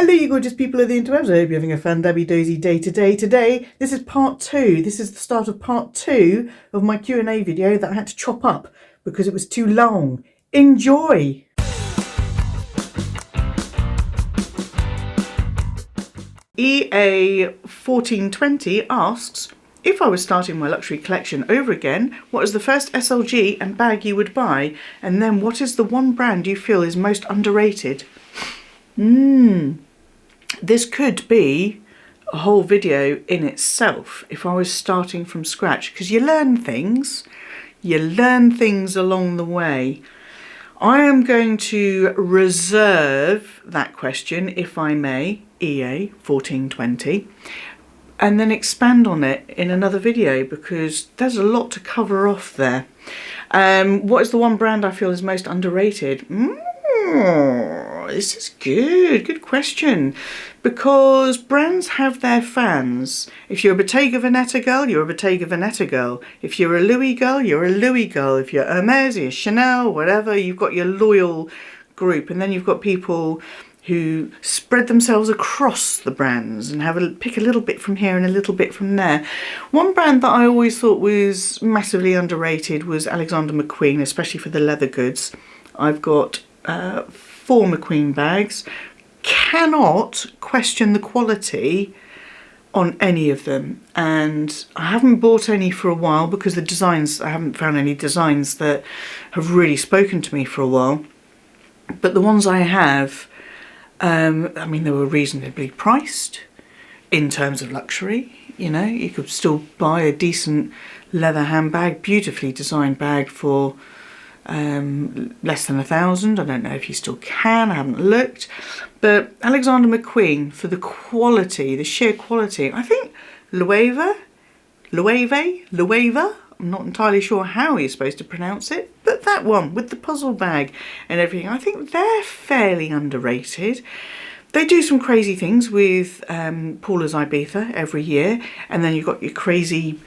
Hello you gorgeous people of the interwebs, I hope you're having a fandabby dozy day today. Today, this is part 2. This is the start of part 2 of my Q&A video that I had to chop up because it was too long. Enjoy! EA1420 asks, if I was starting my luxury collection over again, what is the first SLG and bag you would buy? And then what is the one brand you feel is most underrated? This could be a whole video in itself if I was starting from scratch, because you learn things along the way. I am going to reserve that question, if I may, EA1420, and then expand on it in another video because there's a lot to cover off there. What is the one brand I feel is most underrated? This is good question, because brands have their fans. If you're a Bottega Veneta girl, you're a Bottega Veneta girl. If you're a Louis girl, you're a Louis girl. If you're Hermes, you're Chanel, whatever, you've got your loyal group, and then you've got people who spread themselves across the brands and pick a little bit from here and a little bit from there. One brand that I always thought was massively underrated was Alexander McQueen, especially for the leather goods. I've got 4 McQueen bags. Cannot question the quality on any of them, and I haven't bought any for a while because the designs, I haven't found any designs that have really spoken to me for a while. But the ones I have, I mean, they were reasonably priced in terms of luxury. You know, you could still buy a decent leather handbag, beautifully designed bag for less than $1,000. I don't know if you still can, I haven't looked. But Alexander McQueen, for the quality, the sheer quality, I think Loewe, I'm not entirely sure how you're supposed to pronounce it, but that one with the puzzle bag and everything, I think they're fairly underrated. They do some crazy things with Paula's Ibiza every year, and then you've got your crazy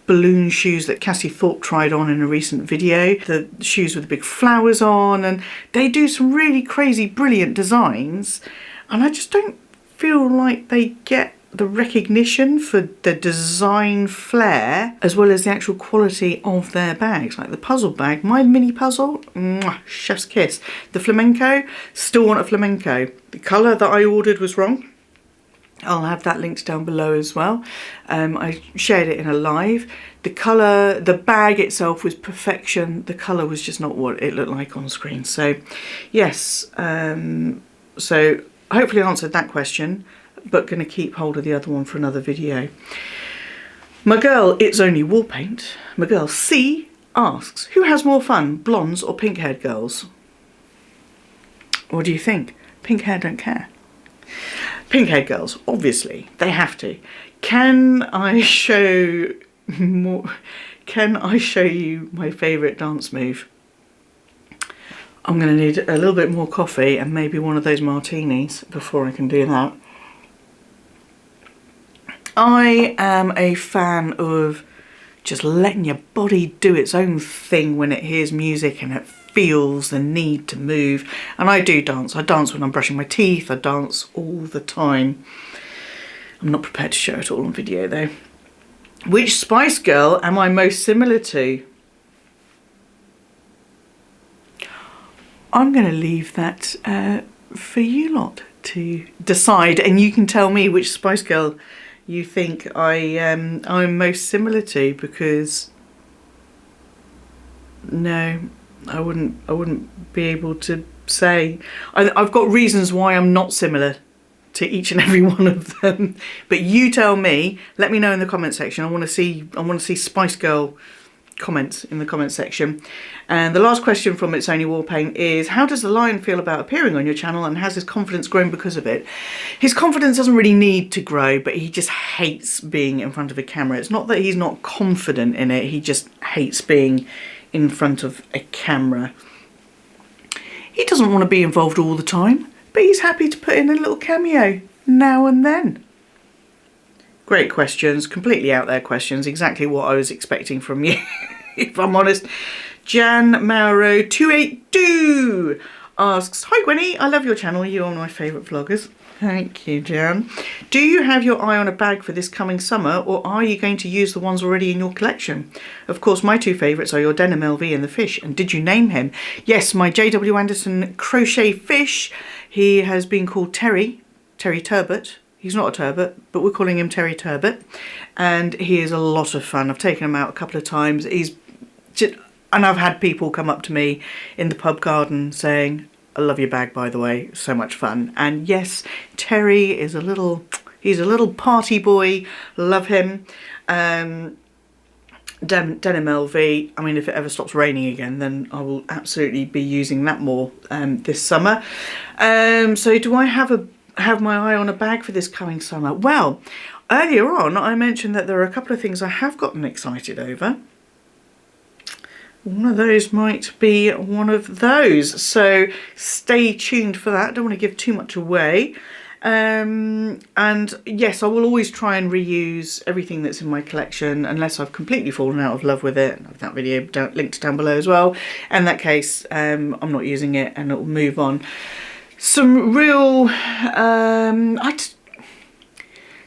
balloon shoes that Cassie Thorpe tried on in a recent video, the shoes with the big flowers on, and they do some really crazy brilliant designs, and I just don't feel like they get the recognition for the design flair as well as the actual quality of their bags. Like the puzzle bag, my mini puzzle, chef's kiss. The flamenco, still want a flamenco. The colour that I ordered was wrong. I'll have that linked down below as well. I shared it in a live. The colour, the bag itself was perfection. The colour was just not what it looked like on screen. So yes, so hopefully I answered that question, but going to keep hold of the other one for another video. My girl, it's only wall paint. My girl C asks, who has more fun, blondes or pink haired girls? What do you think? Pink hair don't care. Pink haired girls, obviously, they have to. Can I show you my favourite dance move? I'm going to need a little bit more coffee and maybe one of those martinis before I can do that. I am a fan of just letting your body do its own thing when it hears music and it feels the need to move. And I do dance. I dance when I'm brushing my teeth. I dance all the time. I'm not prepared to show it all on video though. Which Spice Girl am I most similar to? I'm going to leave that for you lot to decide, and you can tell me which Spice Girl you think I'm most similar to, because no, I wouldn't be able to say. I've got reasons why I'm not similar to each and every one of them, but you tell me. Let me know in the comment section. I want to see Spice Girl comments in the comment section. And the last question from It's Only Wall Paint is, how does the Lion feel about appearing on your channel, and has his confidence grown because of it? His confidence doesn't really need to grow, but he just hates being in front of a camera. It's not that he's not confident in it, he just hates being in front of a camera. He doesn't want to be involved all the time, but he's happy to put in a little cameo now and then. Great questions, completely out there questions, exactly what I was expecting from you, if I'm honest. Jan Mauro 282 asks, hi Gwenny, I love your channel, you are one of my favourite vloggers. Thank you, Jan. Do you have your eye on a bag for this coming summer, or are you going to use the ones already in your collection? Of course, my two favourites are your denim LV and the fish. And did you name him? Yes, my JW Anderson crochet fish. He has been called Terry Turbot. He's not a turbot, but we're calling him Terry Turbot. And he is a lot of fun. I've taken him out a couple of times. And I've had people come up to me in the pub garden saying, I love your bag, by the way, so much fun. And yes, Terry is he's a little party boy, love him. Denim LV, I mean, if it ever stops raining again, then I will absolutely be using that more this summer. So do I have my eye on a bag for this coming summer? Well, earlier on, I mentioned that there are a couple of things I have gotten excited over. One of those might be one of those, so stay tuned for that. I don't want to give too much away. And yes, I will always try and reuse everything that's in my collection unless I've completely fallen out of love with it. I have that video linked down below as well. In that case, I'm not using it and it'll move on. Some real...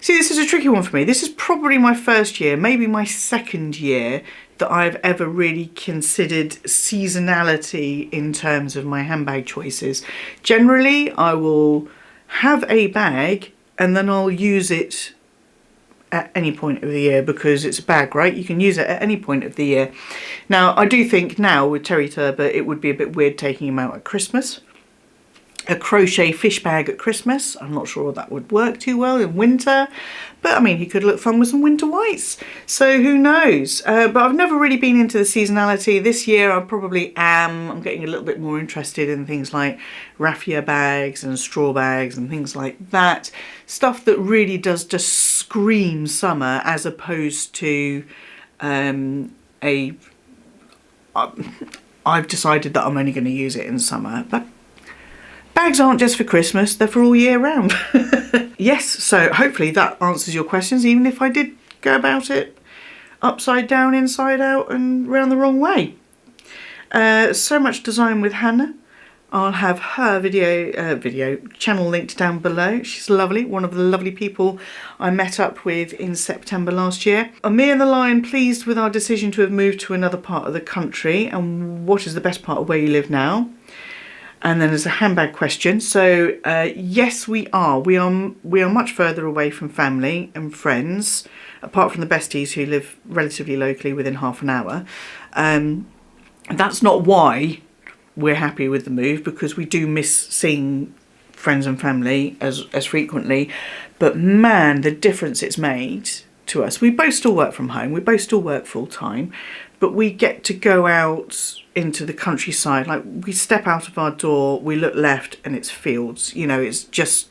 See, this is a tricky one for me. This is probably my first year, maybe my second year, that I've ever really considered seasonality in terms of my handbag choices. Generally, I will have a bag and then I'll use it at any point of the year because it's a bag, right? You can use it at any point of the year. Now, I do think now with Terry Turbot, it would be a bit weird taking him out at Christmas. A crochet fish bag at Christmas, I'm not sure that would work too well in winter, but I mean, he could look fun with some winter whites, so who knows. But I've never really been into the seasonality. This year I probably am. I'm getting a little bit more interested in things like raffia bags and straw bags and things like that. Stuff that really does just scream summer, as opposed to I've decided that I'm only going to use it in summer. But bags aren't just for Christmas, they're for all year round. Yes, so hopefully that answers your questions, even if I did go about it upside down, inside out and round the wrong way. So Much Design with Hannah. I'll have her video channel linked down below. She's lovely, one of the lovely people I met up with in September last year. Are me and the lion pleased with our decision to have moved to another part of the country, and what is the best part of where you live now? And then there's a handbag question. So yes, we are. We are much further away from family and friends, apart from the besties who live relatively locally within half an hour. That's not why we're happy with the move, because we do miss seeing friends and family as frequently. But man, the difference it's made to us. We both still work from home. We both still work full time, but we get to go out into the countryside. Like, we step out of our door, we look left and it's fields. You know, it's just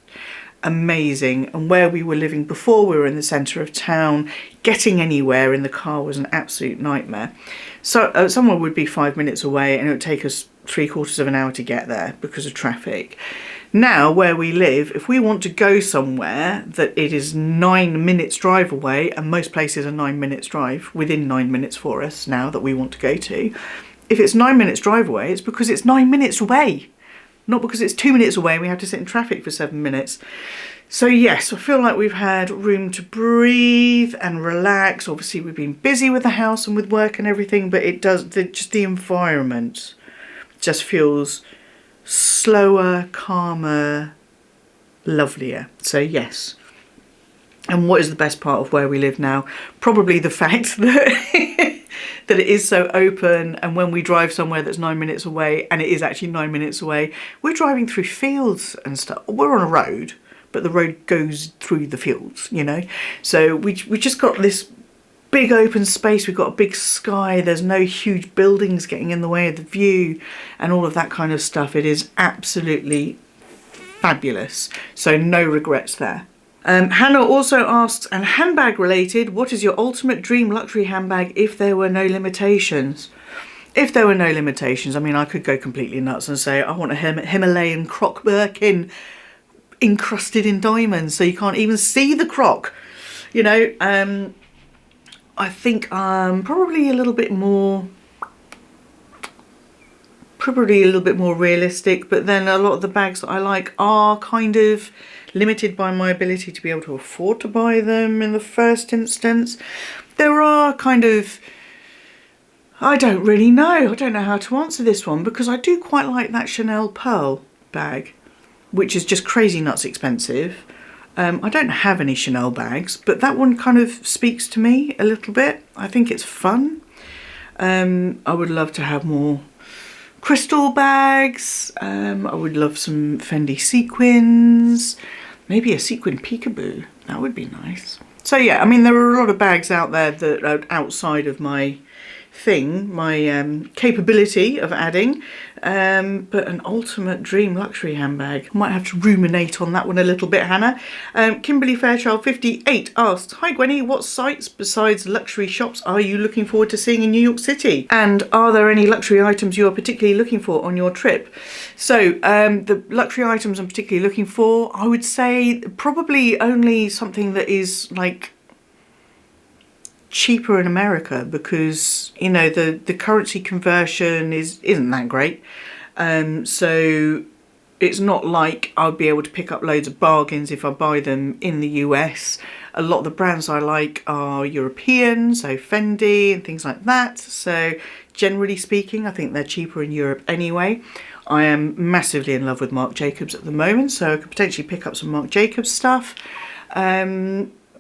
amazing. And where we were living before, we were in the centre of town. Getting anywhere in the car was an absolute nightmare. So somewhere would be 5 minutes away and it would take us 3/4 of an hour to get there because of traffic. Now, where we live, if we want to go somewhere that it is 9 minutes drive away, and most places are 9 minutes drive, within 9 minutes for us now that we want to go to, if it's 9 minutes drive away, it's because it's 9 minutes away, not because it's 2 minutes away and we have to sit in traffic for 7 minutes. So yes, I feel like we've had room to breathe and relax. Obviously, we've been busy with the house and with work and everything, but it does, just the environment just feels slower, calmer, lovelier. So yes. And what is the best part of where we live now? Probably the fact that that it is so open, and when we drive somewhere that's 9 minutes away, and it is actually 9 minutes away, we're driving through fields and stuff. We're on a road, but the road goes through the fields, you know. So we just got this big open space, we've got a big sky, there's no huge buildings getting in the way of the view and all of that kind of stuff. It is absolutely fabulous, so no regrets there. Hannah also asks, and handbag related, what is your ultimate dream luxury handbag if there were no limitations? If there were no limitations, I mean, I could go completely nuts and say I want a Himalayan croc Birkin encrusted in diamonds so you can't even see the croc, you know. I think I'm probably a little bit more probably a little bit more realistic, but then a lot of the bags that I like are kind of limited by my ability to be able to afford to buy them in the first instance. There are kind of, I don't really know. I don't know how to answer this one, because I do quite like that Chanel Pearl bag, which is just crazy nuts expensive. I don't have any Chanel bags, but that one kind of speaks to me a little bit. I think it's fun. I would love to have more crystal bags. I would love some Fendi sequins, maybe a sequin peekaboo. That would be nice. So yeah, I mean, there are a lot of bags out there that are outside of my thing, my capability of adding, but an ultimate dream luxury handbag. I might have to ruminate on that one a little bit, Hannah. Kimberly Fairchild 58 asks, hi Gwenny, what sites besides luxury shops are you looking forward to seeing in New York City? And are there any luxury items you are particularly looking for on your trip? So the luxury items I'm particularly looking for, I would say probably only something that is like cheaper in America, because you know the currency conversion isn't that great, so it's not like I'll be able to pick up loads of bargains if I buy them in the US. A lot of the brands I like are European, so Fendi and things like that, so generally speaking I think they're cheaper in Europe anyway. I am massively in love with Marc Jacobs at the moment, so I could potentially pick up some Marc Jacobs stuff,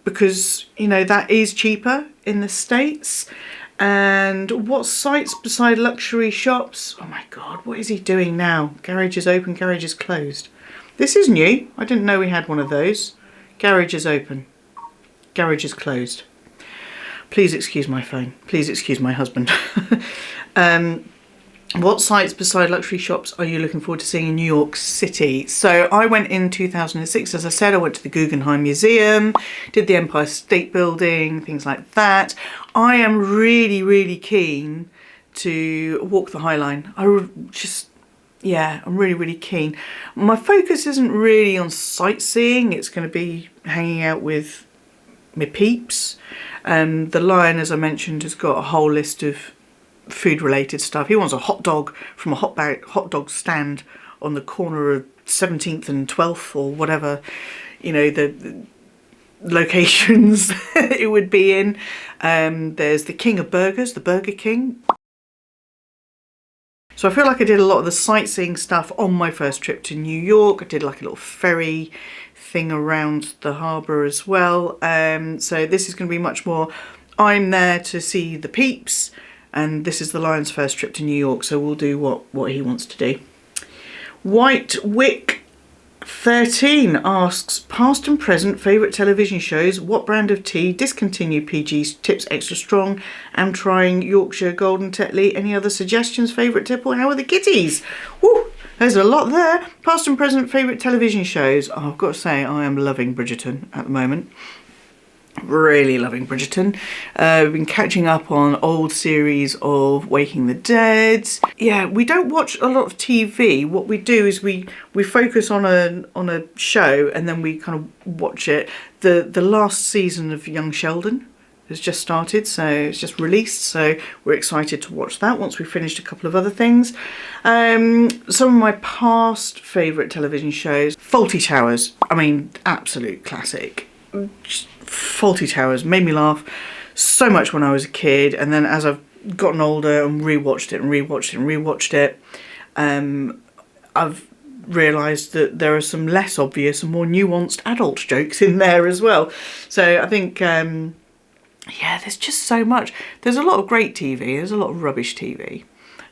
because you know that is cheaper in the States. And what sites beside luxury shops? Oh my god, what is he doing now? Garage is open, garage is closed. This is new. I didn't know we had one of those. Garage is open, garage is closed. Please excuse my phone. Please excuse my husband. What sites beside luxury shops are you looking forward to seeing in New York City? So I went in 2006, as I said. I went to the Guggenheim Museum, did the Empire State Building, things like that. I am really, really keen to walk the High Line. I'm really, really keen. My focus isn't really on sightseeing. It's going to be hanging out with my peeps. The Lion, as I mentioned, has got a whole list of food related stuff. He wants a hot dog from a hot dog stand on the corner of 17th and 12th, or whatever, you know, the locations it would be in. There's the King of Burgers, the Burger King. So I feel like I did a lot of the sightseeing stuff on my first trip to New York. I did like a little ferry thing around the harbour as well. So this is going to be much more, I'm there to see the peeps, and this is the Lion's first trip to New York, so we'll do what he wants to do. White Wick 13 asks, past and present favourite television shows, what brand of tea, discontinued PG's Tips Extra Strong, am trying Yorkshire Golden Tetley, any other suggestions, favourite tipple, how are the kitties? Woo, there's a lot there. Past and present favourite television shows, oh, I've got to say I am loving Bridgerton at the moment. Really loving Bridgerton. We've been catching up on old series of Waking the Dead. Yeah, we don't watch a lot of TV. What we do is we focus on a show and then we kind of watch it. The last season of Young Sheldon has just started, so it's just released, so we're excited to watch that once we've finished a couple of other things. Some of my past favourite television shows, Fawlty Towers. I mean, absolute classic. Fawlty Towers made me laugh so much when I was a kid, and then as I've gotten older and rewatched it, I've realised that there are some less obvious and more nuanced adult jokes in there as well. So I think, yeah, there's just so much. There's a lot of great TV, there's a lot of rubbish TV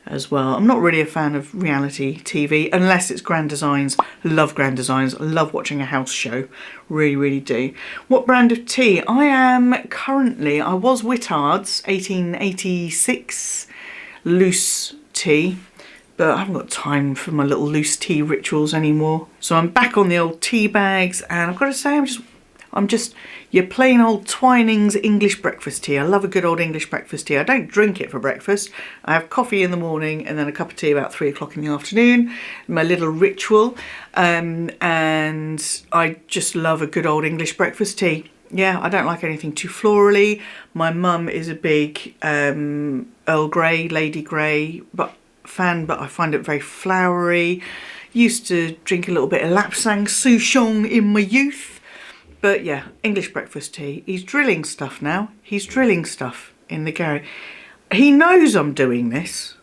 as well. I'm not really a fan of reality TV unless it's Grand Designs. Love Grand Designs. Love watching a house show. Really, really do. What brand of tea? I was Whittard's 1886 loose tea, but I haven't got time for my little loose tea rituals anymore. So I'm back on the old tea bags, and I've got to say I'm just your plain old Twinings English breakfast tea. I love a good old English breakfast tea. I don't drink it for breakfast. I have coffee in the morning and then a cup of tea about 3 o'clock in the afternoon. My little ritual. And I just love a good old English breakfast tea. Yeah, I don't like anything too florally. My mum is a big Earl Grey, Lady Grey, but fan, but I find it very flowery. Used to drink a little bit of Lapsang Souchong in my youth. But yeah, English breakfast tea. He's drilling stuff now. He's drilling stuff in the garage. He knows I'm doing this,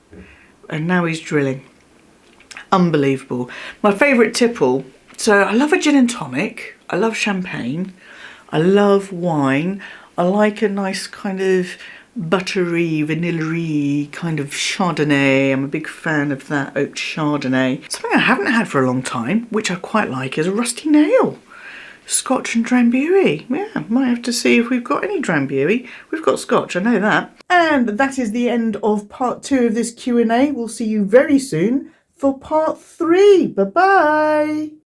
and now he's drilling. Unbelievable. My favourite tipple. So I love a gin and tonic. I love champagne. I love wine. I like a nice kind of buttery, vanilla-y kind of Chardonnay. I'm a big fan of that oat Chardonnay. Something I haven't had for a long time, which I quite like, is a rusty nail. Scotch and Drambuie. Yeah, might have to see if we've got any Drambuie. We've got Scotch, I know that. And that is the end of part 2 of this Q&A. We'll see you very soon for part 3. Bye-bye.